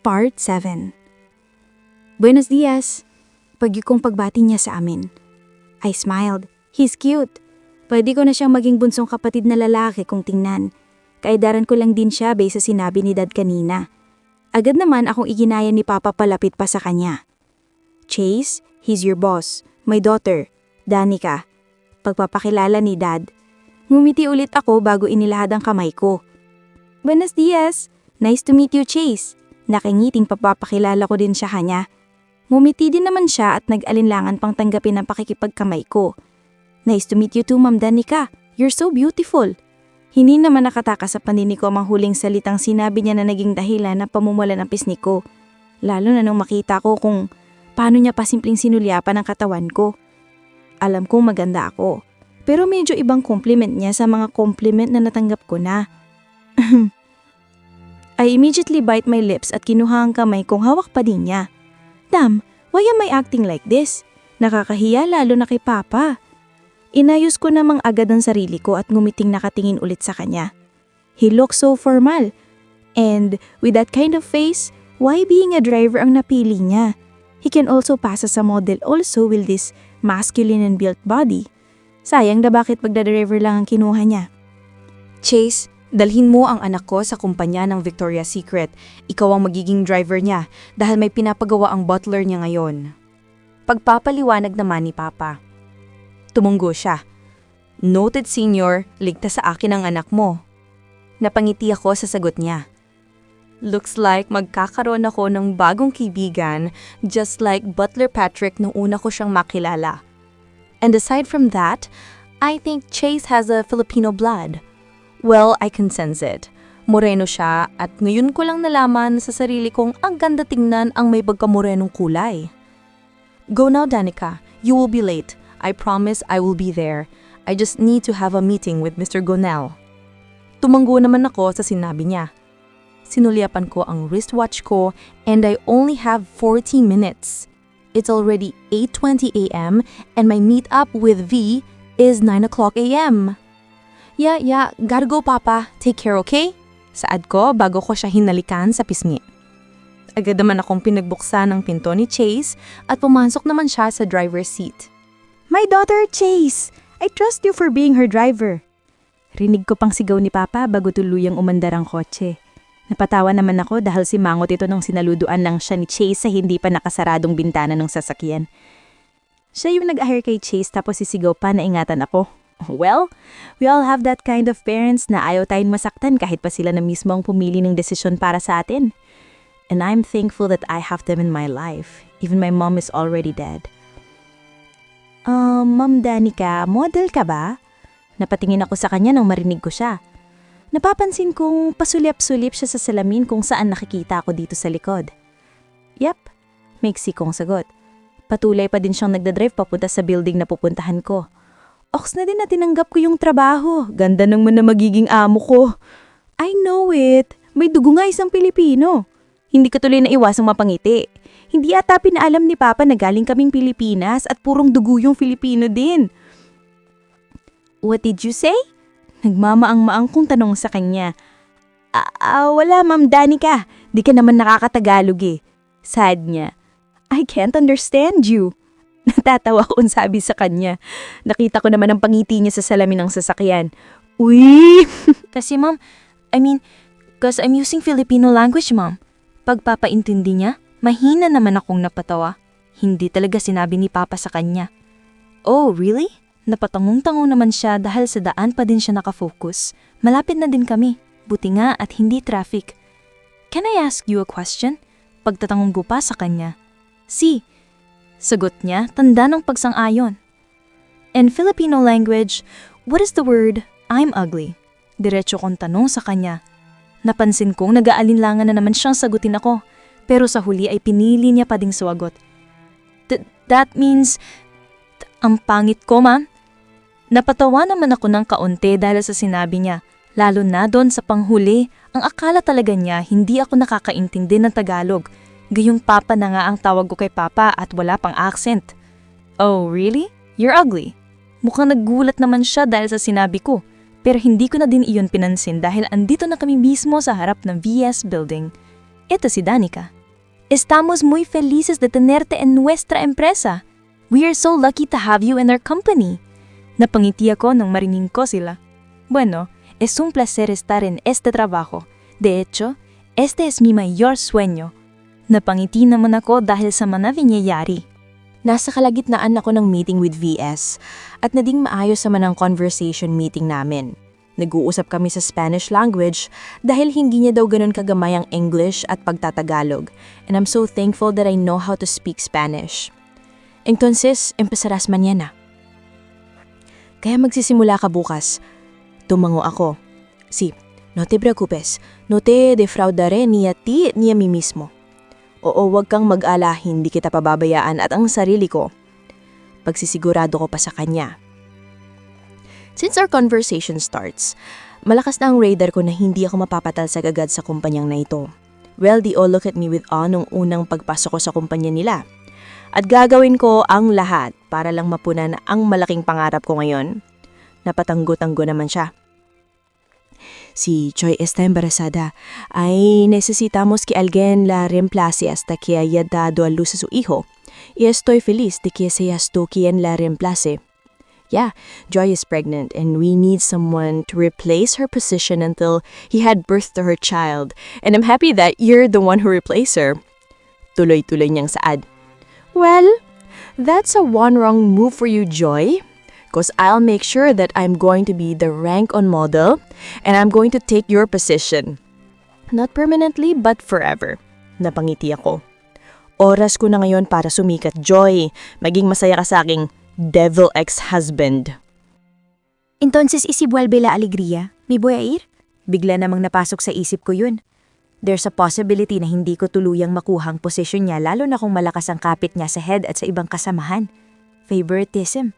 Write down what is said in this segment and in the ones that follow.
Part 7. Buenos dias. Kong pagbati niya sa amin. I smiled. He's cute. Pwede ko na siyang maging bunsong kapatid na lalaki kung tingnan. Kaedaran ko lang din siya base sa sinabi ni Dad kanina. Agad naman akong iginaya ni Papa palapit pa sa kanya. Chase, he's your boss. My daughter, Danica. Pagpapakilala ni Dad. Ngumiti ulit ako bago inilahad ang kamay ko. Buenos dias. Nice to meet you, Chase. Nakingiting papapakilala ko din siya kanya. Ngumiti din naman siya at nag-alinlangan pang tanggapin ang pakikipagkamay ko. Nice to meet you too, Ma'am Danica. You're so beautiful. Hindi naman nakatakas sa pandinig ko ang huling salitang sinabi niya na naging dahilan na pamumula ng pisngi ko. Lalo na nung makita ko kung paano niya pa simpleng sinulyapan ang katawan ko. Alam kong maganda ako. Pero medyo ibang compliment niya sa mga compliment na natanggap ko na. I immediately bite my lips at kinuha ang kamay kong hawak pa din niya. Damn, why am I acting like this? Nakakahiya lalo na kay Papa. Inayos ko namang agad ang sarili ko at ngumiting nakatingin ulit sa kanya. He looks so formal. And with that kind of face, why being a driver ang napili niya? He can also pass as a model also with this masculine and built body. Sayang na bakit pagdadriver lang ang kinuha niya. Chase, dalhin mo ang anak ko sa kumpanya ng Victoria's Secret. Ikaw ang magiging driver niya dahil may pinapagawa ang butler niya ngayon. Pagpapaliwanag naman ni Papa. Tumunggo siya. Noted senior, ligtas sa akin ang anak mo. Napangiti ako sa sagot niya. Looks like magkakaroon ako ng bagong kaibigan just like Butler Patrick nung una ko siyang makilala. And aside from that, I think Chase has a Filipino blood. Well, I can sense it. Moreno siya at ngayon ko lang nalaman sa sarili kong ang ganda tingnan ang may pagkamorenong kulay. Go now, Danica. You will be late. I promise I will be there. I just need to have a meeting with Mr. Gonel. Tumanggo naman ako sa sinabi niya. Sinulyapan ko ang wristwatch ko and I only have 40 minutes. It's already 8:20 a.m. and my meet-up with V is 9 o'clock a.m. Yeah, gotta go, Papa. Take care, okay? Saad ko bago ko siya hinalikan sa pisngi. Agad naman akong pinagbuksan ng pinto ni Chase at pumasok naman siya sa driver's seat. My daughter, Chase! I trust you for being her driver. Rinig ko pang sigaw ni Papa bago tuluyang umandar ang kotse. Napatawa naman ako dahil simangot ito nung sinaluduan lang siya ni Chase sa hindi pa nakasaradong bintana ng sasakyan. Siya yung nag-ahir kay Chase tapos sisigaw pa na ingatan ako. Well, we all have that kind of parents na ayaw tayong masaktan kahit pa sila na mismo ang pumili ng desisyon para sa atin. And I'm thankful that I have them in my life. Even my mom is already dead. Ma'am Danica, model ka ba? Napatingin ako sa kanya nang marinig ko siya. Napapansin kong pasulyap-sulyap siya sa salamin kung saan nakikita ako dito sa likod. Yep, maiksi kong sagot. Patuloy pa din siyang nagdadrive papunta sa building na pupuntahan ko. Oks na din na tinanggap ko yung trabaho. Ganda naman na magiging amo ko. I know it. May dugo nga isang Pilipino. Hindi ko tuloy na iwasang mapangiti. Hindi ata pinaalam ni Papa na galing kaming Pilipinas at purong dugo yung Filipino din. What did you say? Nagmamaang-maang kong tanong sa kanya. Wala, Ma'am Danica. Di ka naman nakakatagalog eh. Sad niya. I can't understand you. Natatawa kong sabi sa kanya. Nakita ko naman ang pangiti niya sa salamin ng sasakyan. Uy! Kasi ma'am, cause I'm using Filipino language, ma'am. Pagpapaintindi niya, mahina naman akong napatawa. Hindi talaga sinabi ni Papa sa kanya. Oh, really? Napatangong-tango naman siya dahil sa daan pa din siya nakafocus. Malapit na din kami. Buti nga at hindi traffic. Can I ask you a question? Pagtatangong ko pa sa kanya. Si. Sagot niya, tanda ng pagsang-ayon. In Filipino language, what is the word I'm ugly? Diretso kong tanong sa kanya. Napansin kong nag-aalinlangan na naman siyang sagutin ako, pero sa huli ay pinili niya pa ding suwagot. That means, ang pangit ko, ma'am? Napatawa naman ako ng kaunti dahil sa sinabi niya, lalo na doon sa panghuli, ang akala talaga niya hindi ako nakakaintindi ng Tagalog. Gayong Papa na nga ang tawag ko kay Papa at wala pang accent. Oh, really? You're ugly. Mukhang naggulat naman siya dahil sa sinabi ko. Pero hindi ko na din iyon pinansin dahil andito na kami mismo sa harap ng VS building. Ito si Danica. Estamos muy felices de tenerte en nuestra empresa. We are so lucky to have you in our company. Napangiti ako nung marinig ko sila. Bueno, es un placer estar en este trabajo. De hecho, este es mi mayor sueño. Napangiti naman ako dahil sa mga nangyayari. Nasa kalagitnaan ako ng meeting with VS at naging maayos naman ang conversation meeting namin. Nag-uusap kami sa Spanish language dahil hindi niya daw ganun kagamay ang English at pagtatagalog, and I'm so thankful that I know how to speak Spanish. Entonces, empezarás mañana. Kaya magsisimula ka bukas. Tumango ako. Sí, no te preocupes, no te defraudaré ni a ti ni a mí mismo. Oo, wag kang mag-ala, hindi kita pababayaan at ang sarili ko. Pagsisigurado ko pa sa kanya. Since our conversation starts, malakas na ang radar ko na hindi ako mapapatalsag agad sa kumpanyang na ito. Well, they all look at me with awe nung unang pagpasok ko sa kumpanya nila. At gagawin ko ang lahat para lang mapunan ang malaking pangarap ko ngayon. Napatanggo-tanggo naman siya. Si Choi está embarazada. Ay, necesitamos que alguien la reemplace hasta que haya dado a luz a su hijo. Y estoy feliz de que seas tú quien la reemplace. Yeah, Joy is pregnant and we need someone to replace her position until he had birth to her child. And I'm happy that you're the one who replaced her. Tuloy-tuloy niyang saad. Well, that's a one wrong move for you, Joy. Because I'll make sure that I'm going to be the rank-on model and I'm going to take your position. Not permanently, but forever. Napangiti ako. Oras ko na ngayon para sumikat, Joy. Maging masaya ka sa aking devil ex-husband. Entonces isivuelve la alegría, mi voy a ir? Bigla namang napasok sa isip ko yun. There's a possibility na hindi ko tuluyang makuha ang posisyon niya lalo na kung malakas ang kapit niya sa head at sa ibang kasamahan. Favoritism.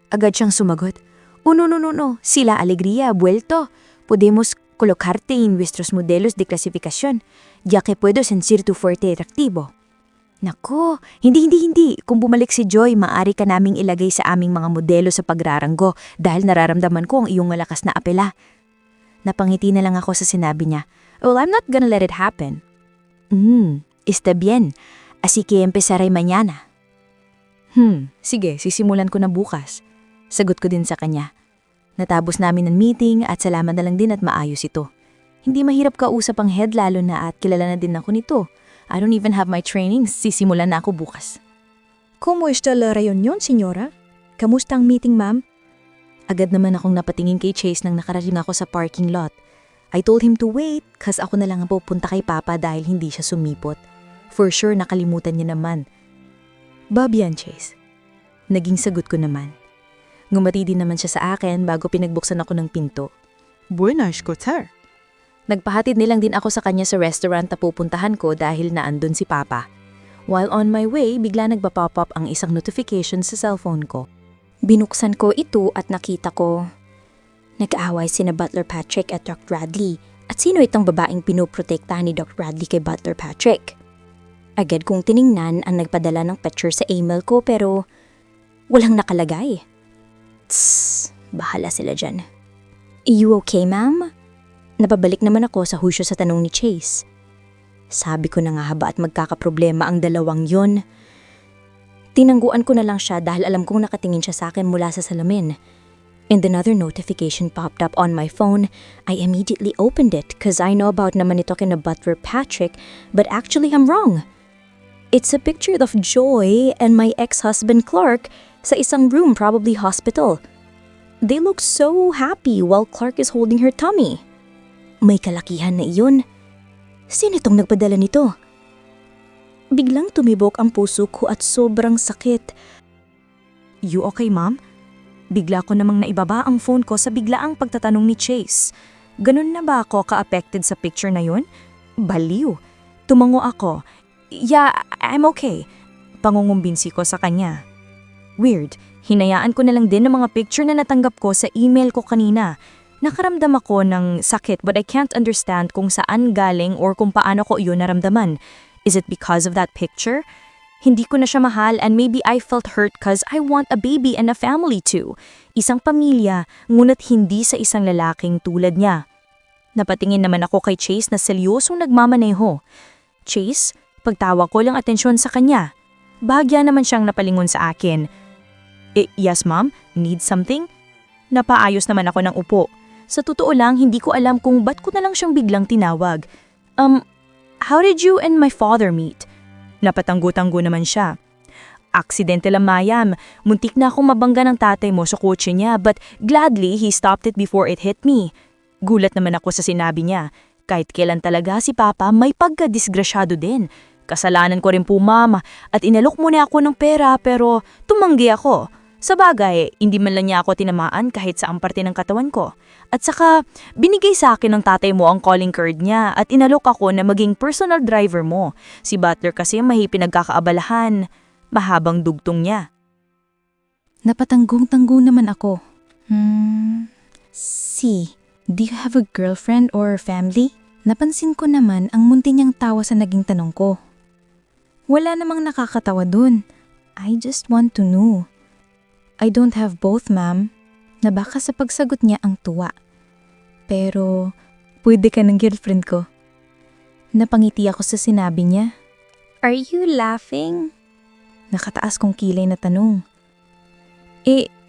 Agad siyang sumagot. No, sila alegría, vuelto. Podemos colocarte en nuestros modelos de clasificación, ya que puedo sentir tu fuerte atractivo. Nako, hindi. Kung bumalik si Joy, maaari ka naming ilagay sa aming mga modelo sa pagraranggo dahil nararamdaman ko ang iyong malakas na apela. Napangiti na lang ako sa sinabi niya. Well, I'm not gonna let it happen. Está bien. Así que empezaré mañana. Sige, sisimulan ko na bukas. Sagot ko din sa kanya. Natapos namin ang meeting at salamat na lang din at maayos ito. Hindi mahirap kausap ang head lalo na at kilala na din ako nito. I don't even have my training, sisimulan na ako bukas. ¿Cómo está la reunión, señora? Kamusta ang meeting, ma'am? Agad naman akong napatingin kay Chase nang nakarating ako sa parking lot. I told him to wait kasi ako na lang ang pupunta kay Papa dahil hindi siya sumipot. For sure nakalimutan niya naman. Bob yan, Chase. Naging sagot ko naman. Ngumati din naman siya sa akin bago pinagbuksan ako ng pinto. Buenas, sir. Nagpahatid nilang din ako sa kanya sa restaurant na pupuntahan ko dahil naandun si Papa. While on my way, bigla nagpa-pop up ang isang notification sa cellphone ko. Binuksan ko ito at nakita ko. Nag-aaway sina Butler Patrick at Doc Bradley. At sino itong babaeng pinoprotektahan ni Doc Bradley kay Butler Patrick? Agad kong tiningnan ang nagpadala ng picture sa email ko pero walang nakalagay. Tss, bahala sila dyan. You okay, ma'am? Napabalik naman ako sa husyo sa tanong ni Chase. Sabi ko na nga haba at magkakaproblema ang dalawang yon. Tinangguan ko na lang siya dahil alam kong nakatingin siya sa akin mula sa salamin. And another notification popped up on my phone. I immediately opened it because I know about naman ito kina Butler Patrick, but actually I'm wrong. It's a picture of Joy and my ex-husband Clark sa isang room, probably hospital. They look so happy while Clark is holding her tummy. May kalakihan na iyon. Sino itong nagpadala nito? Biglang tumibok ang puso ko at sobrang sakit. You okay, ma'am? Bigla ko namang naibaba ang phone ko sa biglaang pagtatanong ni Chase. Ganun na ba ako ka-affected sa picture na yun? Baliw. Tumango ako. Yeah, I'm okay. Pangungumbinsi ko sa kanya. Weird. Hinayaan ko na lang din ang mga picture na natanggap ko sa email ko kanina. Nakaramdam ako ng sakit but I can't understand kung saan galing or kung paano ko iyon naramdaman. Is it because of that picture? Hindi ko na siya mahal and maybe I felt hurt cause I want a baby and a family too. Isang pamilya, ngunit hindi sa isang lalaking tulad niya. Napatingin naman ako kay Chase na seryosong nagmamaneho. Chase, pagtawa ko lang atensyon sa kanya. Bahagya naman siyang napalingon sa akin. Yes ma'am, need something? Napaayos naman ako ng upo. Sa totoo lang, hindi ko alam kung ba't ko na lang siyang biglang tinawag. How did you and my father meet? Napatanggo-tanggo naman siya. Aksidente lang, Mayam. Muntik na akong mabangga ng tatay mo sa kotse niya, but gladly he stopped it before it hit me. Gulat naman ako sa sinabi niya. Kahit kailan talaga si Papa may pagka-disgrasyado din. Kasalanan ko rin po, Mama, at inalok muna ako ng pera pero tumanggi ako. Sa bagay, hindi man lang niya ako tinamaan kahit saang parte ng katawan ko. At saka, binigay sa akin ng tatay mo ang calling card niya at inalok ako na maging personal driver mo. Si Butler kasi may pinagkakaabalahan. Mahabang dugtong niya. Napatanggong-tanggo naman ako. Do you have a girlfriend or family? Napansin ko naman ang munti niyang tawa sa naging tanong ko. Wala namang nakakatawa dun. I just want to know. I don't have both, ma'am. Na baka sa pagsagot niya ang tuwa. Pero, pwede ka ng girlfriend ko. Napangiti ako sa sinabi niya. Are you laughing? Nakataas kong kilay na tanong.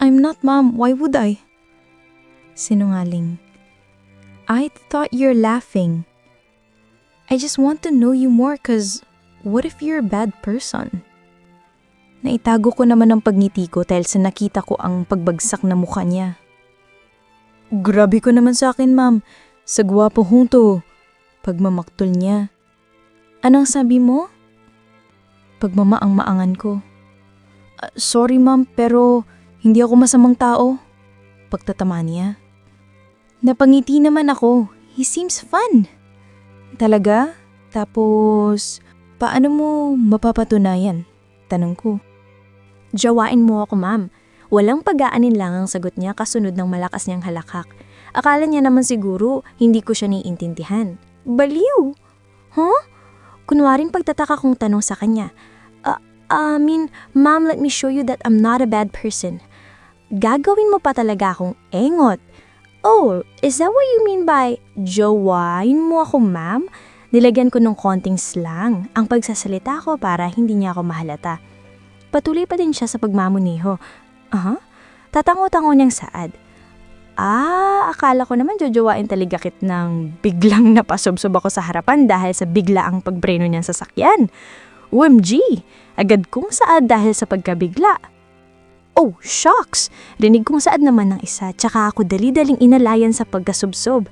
I'm not, ma'am. Why would I? Sinungaling. I thought you're laughing. I just want to know you more cause what if you're a bad person? Naitago ko naman ang pagngiti ko dahil sa nakita ko ang pagbagsak na mukha niya. Grabe ko naman sa akin, ma'am. Sa gwapo hunto. Pagmamaktol niya. Anong sabi mo? Pagmamaang-maangan ko. Sorry, ma'am, pero hindi ako masamang tao. Pagtatama niya. Napangiti naman ako. He seems fun. Talaga? Tapos, paano mo mapapatunayan? Tanong ko. Jawain mo ako, ma'am. Walang pag-aanin lang ang sagot niya kasunod ng malakas niyang halakhak. Akala niya naman siguro hindi ko siya naiintindihan. Baliw! Huh? Kunwaring pagtataka kong tanong sa kanya. Ma'am, let me show you that I'm not a bad person. Gagawin mo pa talaga akong engot. Oh, is that what you mean by jawain mo ako, ma'am? Nilagyan ko ng konting slang ang pagsasalita ko para hindi niya ako mahalata. Patuloy pa din siya sa pagmamuniho. Tatango-tango niyang saad. Akala ko naman jojowain taligakit ng biglang napasubsob ako sa harapan dahil sa biglaang pagbreno niyang sasakyan. OMG! Agad kong saad dahil sa pagkabigla. Oh, shocks! Rinig kong saad naman ng isa, tsaka ako dali-daling inalayan sa pagkasubsob.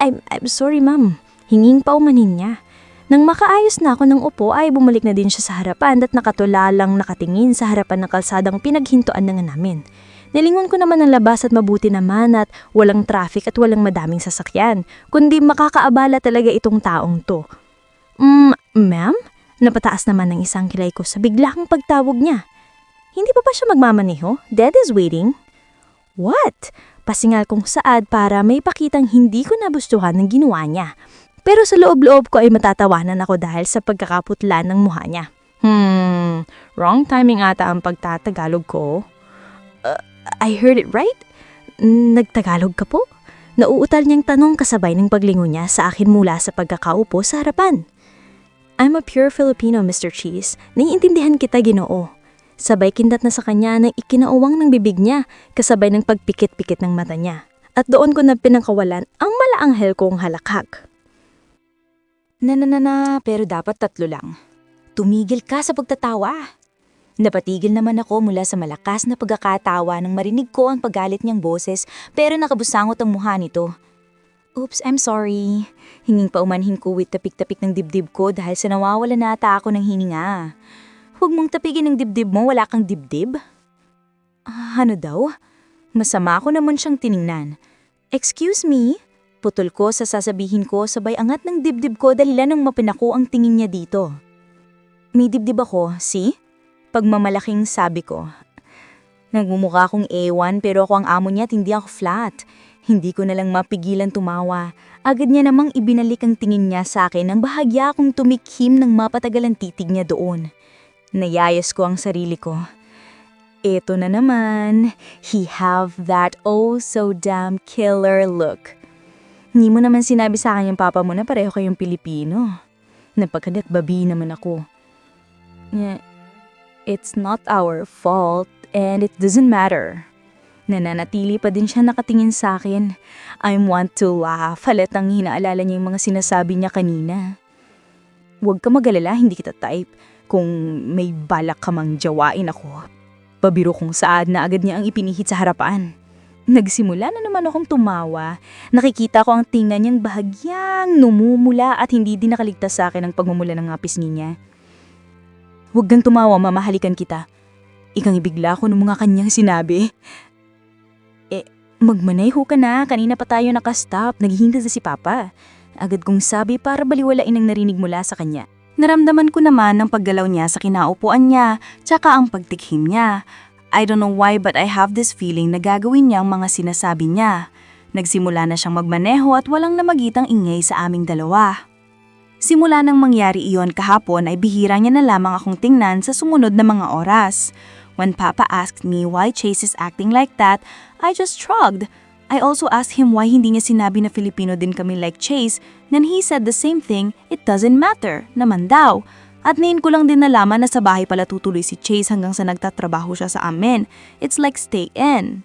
I'm sorry, ma'am. Hinging paumanin niya. Nang makaayos na ako ng upo ay bumalik na din siya sa harapan at nakatulalang nakatingin sa harapan ng kalsadang pinaghintuan na nga namin. Nilingon ko naman ang labas at mabuti naman at walang traffic at walang madaming sasakyan, kundi makakaabala talaga itong taong to. Ma'am? Napataas naman ng isang kilay ko sa biglang pagtawag niya. Hindi pa ba siya magmamaneho? Dad is waiting. What? Pasingal kong saad para may pakitang hindi ko nagustuhan ng ginawa niya. Pero sa loob-loob ko ay matatawanan ako dahil sa pagkakaputla ng mukha niya. Wrong timing ata ang pagtatagalog ko. I heard it right? Nagtagalog ka po? Nauutal niyang tanong kasabay ng paglingon niya sa akin mula sa pagkakaupo sa harapan. I'm a pure Filipino, Mr. Cheese. Naiintindihan kita, Ginoo. Sabay kindat na sa kanya ng ikinauwang ng bibig niya kasabay ng pagpikit-pikit ng mata niya. At doon ko na pinangkawalan ang malaanghel kong halakhak. Pero dapat 3 lang. Tumigil ka sa pagtatawa. Napatigil naman ako mula sa malakas na pagkakatawa nang marinig ko ang paggalit niyang boses pero nakabusangot ang mukha nito. Oops, I'm sorry. Hinging paumanhin ko with tapik-tapik ng dibdib ko dahil sa nawawala na ata ako ng hininga. Huwag mong tapigin ng dibdib mo, wala kang dibdib? Ano daw? Masama ko naman siyang tiningnan. Excuse me? Putol ko sa sasabihin ko sabay angat ng dibdib ko dahilan ng mapinako ang tingin niya dito. May dibdib ako, see? Pagmamalaking sabi ko. Nagmumukha akong A1 pero ako ang amo niya at hindi ako flat. Hindi ko na lang mapigilan tumawa. Agad niya namang ibinalik ang tingin niya sa akin nang bahagya akong tumikhim ng mapatagalang titig niya doon. Nayayas ko ang sarili ko. Eto na naman, he have that oh so damn killer look. Hindi mo naman sinabi sa akin yung papa mo na pareho kayong Pilipino. Napakadakbabi naman ako. It's not our fault and it doesn't matter. Nananatili pa din siya nakatingin sa akin. I want to laugh halatang hinaalala niya yung mga sinasabi niya kanina. Huwag ka mag-alala, hindi kita type. Kung may balak ka mang jawain ako. Pabiro kong saad na agad niya ang ipinihit sa harapan. Nagsimula na naman akong tumawa. Nakikita ko ang tingnan niyang bahagyang numumula at hindi din nakaligtas sa akin ang pagmumula ng nga pisngi niya. Huwag kang tumawa, mamahalikan kita. Ikang ibigla ko ng mga kanyang sinabi. Magmaneho ka na, kanina pa tayo nakastop, naghihintay sa si Papa. Agad kong sabi para baliwalain ang narinig mula sa kanya. Naramdaman ko naman ang paggalaw niya sa kinaupuan niya, tsaka ang pagtikhim niya. I don't know why but I have this feeling na gagawin niya ang mga sinasabi niya. Nagsimula na siyang magmaneho at walang namagitang ingay sa aming dalawa. Simula nang mangyari iyon kahapon ay bihira niya na lamang akong tingnan sa sumunod na mga oras. When Papa asked me why Chase is acting like that, I just shrugged. I also asked him why hindi niya sinabi na Filipino din kami like Chase, then he said the same thing, it doesn't matter, naman daw. At ngayon ko lang din nalaman na sa bahay pala tutuloy si Chase hanggang sa nagtatrabaho siya sa amin. It's like stay in.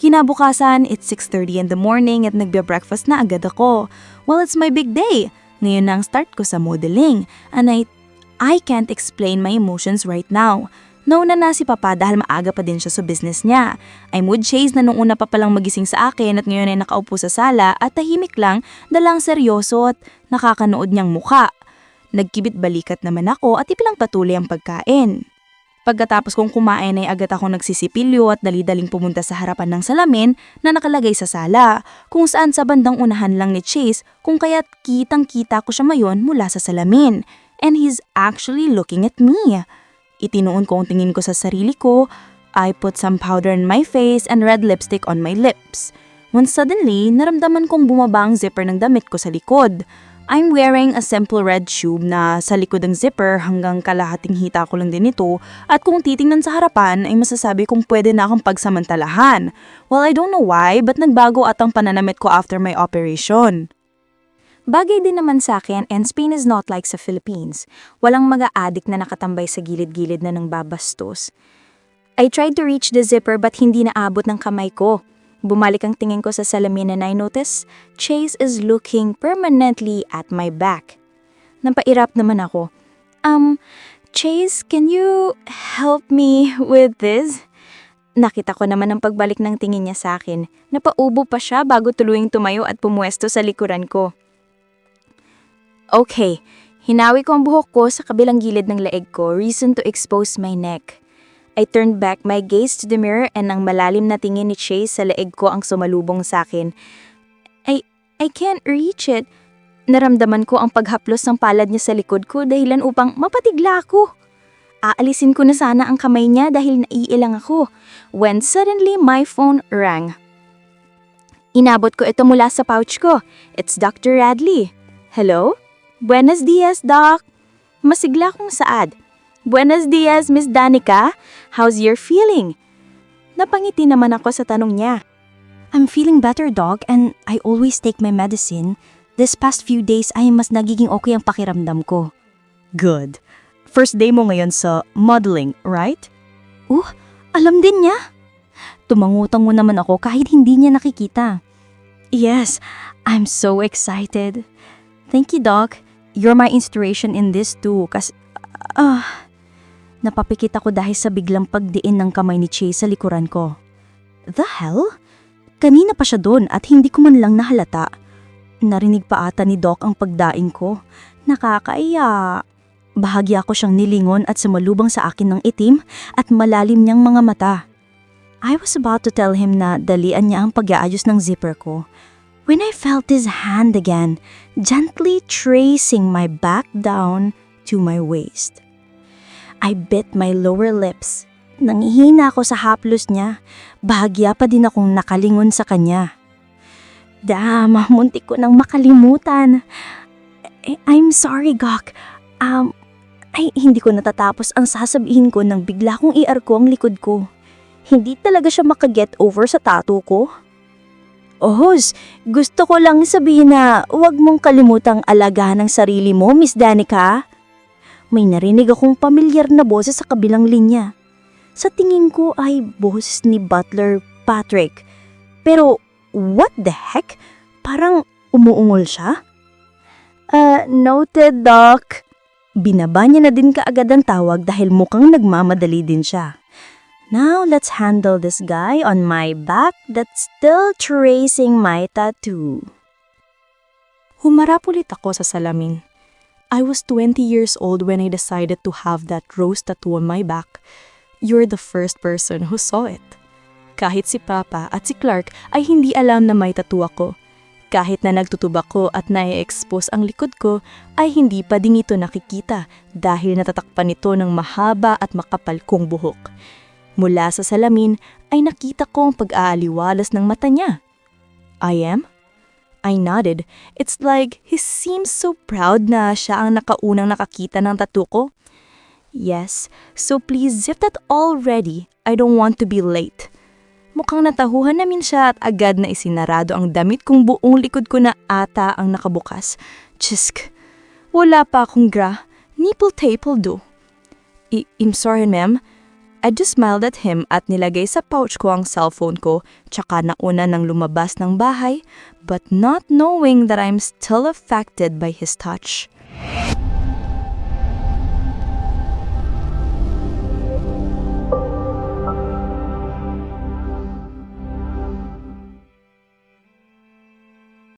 Kinabukasan, it's 6:30 in the morning at nagbe-breakfast na agad ako. Well, it's my big day. Ngayon na ang start ko sa modeling and I can't explain my emotions right now. Nauna na si Papa dahil maaga pa din siya sa business niya. I'm with Chase na nung una pa palang magising sa akin at ngayon ay nakaupo sa sala at tahimik lang dalang seryoso at nakakanood niyang mukha. Nagkibit balikat naman ako at ipilang patuloy ang pagkain. Pagkatapos kong kumain ay agad ako nagsisipilyo at dali-daling pumunta sa harapan ng salamin na nakalagay sa sala, kung saan sa bandang unahan lang ni Chase kung kaya't kitang-kita ko siya mayon mula sa salamin. And he's actually looking at me. Itinuon ko ang tingin ko sa sarili ko. I put some powder on my face and red lipstick on my lips. When suddenly, naramdaman kong bumaba ang zipper ng damit ko sa likod. I'm wearing a simple red tube na sa likod ng zipper hanggang kalahating hita ko lang din ito at kung titingnan sa harapan ay masasabi kong pwede na akong pagsamantalahan. Well, I don't know why but nagbago at ang pananamit ko after my operation. Bagay din naman sa akin and Spain is not like sa Philippines. Walang mga-addict na nakatambay sa gilid-gilid na nang babastos. I tried to reach the zipper but hindi naabot ng kamay ko. Bumalik ang tingin ko sa salamin and I notice Chase is looking permanently at my back. Nampairap naman ako. Chase, can you help me with this? Nakita ko naman ang pagbalik ng tingin niya sa akin. Napaubo pa siya bago tuluyang tumayo at pumuesto sa likuran ko. Okay, hinawi ko ang buhok ko sa kabilang gilid ng leeg ko, reason to expose my neck. I turned back my gaze to the mirror and ang malalim na tingin ni Chase sa leeg ko ang sumalubong sa akin. I can't reach it. Naramdaman ko ang paghaplos ng palad niya sa likod ko dahilan upang mapatigla ako. Aalisin ko na sana ang kamay niya dahil naiilang ako. When suddenly my phone rang. Inabot ko ito mula sa pouch ko. It's Dr. Radley. Hello? Buenos dias, Doc. Masigla kong saad. Buenos dias, Miss Danica. How's your feeling? Napangiti naman ako sa tanong niya. I'm feeling better, Doc, and I always take my medicine. This past few days ay mas nagiging okay ang pakiramdam ko. Good. First day mo ngayon sa modeling, right? Alam din niya. Tumangutang mo naman ako kahit hindi niya nakikita. Yes, I'm so excited. Thank you, Doc. You're my inspiration in this too, kasi... Napapikit ako dahil sa biglang pagdiin ng kamay ni Chase sa likuran ko. The hell? Kanina pa siya doon at hindi ko man lang nahalata. Narinig pa ata ni Doc ang pagdaing ko. Nakakaiya. Bahagya ko siyang nilingon at sumalubang sa akin ng itim at malalim niyang mga mata. I was about to tell him na dalian niya ang pag-aayos ng zipper ko when I felt his hand again, gently tracing my back down to my waist. I bit my lower lips. Nangihina ako sa haplos niya. Bahagya pa din akong nakalingon sa kanya. Damn, muntik ko nang makalimutan. I'm sorry, Gok. Hindi ko natatapos ang sasabihin ko nang bigla kong i-arko ang likod ko. Hindi talaga siya makaget over sa tattoo ko. Ohos, gusto ko lang sabihin na huwag mong kalimutang alagahan ang sarili mo, Miss Danica. May narinig akong pamilyar na boses sa kabilang linya. Sa tingin ko ay boses ni Butler Patrick. Pero what the heck? Parang umuungol siya? Noted, Doc. Binaba niya na din kaagad ang tawag dahil mukhang nagmamadali din siya. Now, let's handle this guy on my back that's still tracing my tattoo. Humarap ulit ako sa salamin. I was 20 years old when I decided to have that rose tattoo on my back. You're the first person who saw it. Kahit si Papa at si Clark ay hindi alam na may tattoo ako. Kahit na nagtutubak ko at na-expose ang likod ko, ay hindi pa din ito nakikita dahil natatakpan ito ng mahaba at makapal kong buhok. Mula sa salamin ay nakita ko ang pag-aaliwalas ng mata niya. I am? I nodded. It's like he seems so proud na siya ang nakaunang nakakita ng tattoo ko. Yes, so please zip that already. I don't want to be late. Mukhang natahuhan namin siya at agad na isinarado ang damit kung buong likod ko na ata ang nakabukas. Tsk, wala pa akong nipple tape will do. I'm sorry, ma'am. I just smiled at him at nilagay sa pouch ko ang cellphone ko, tsaka nauna nang lumabas ng bahay, but not knowing that I'm still affected by his touch.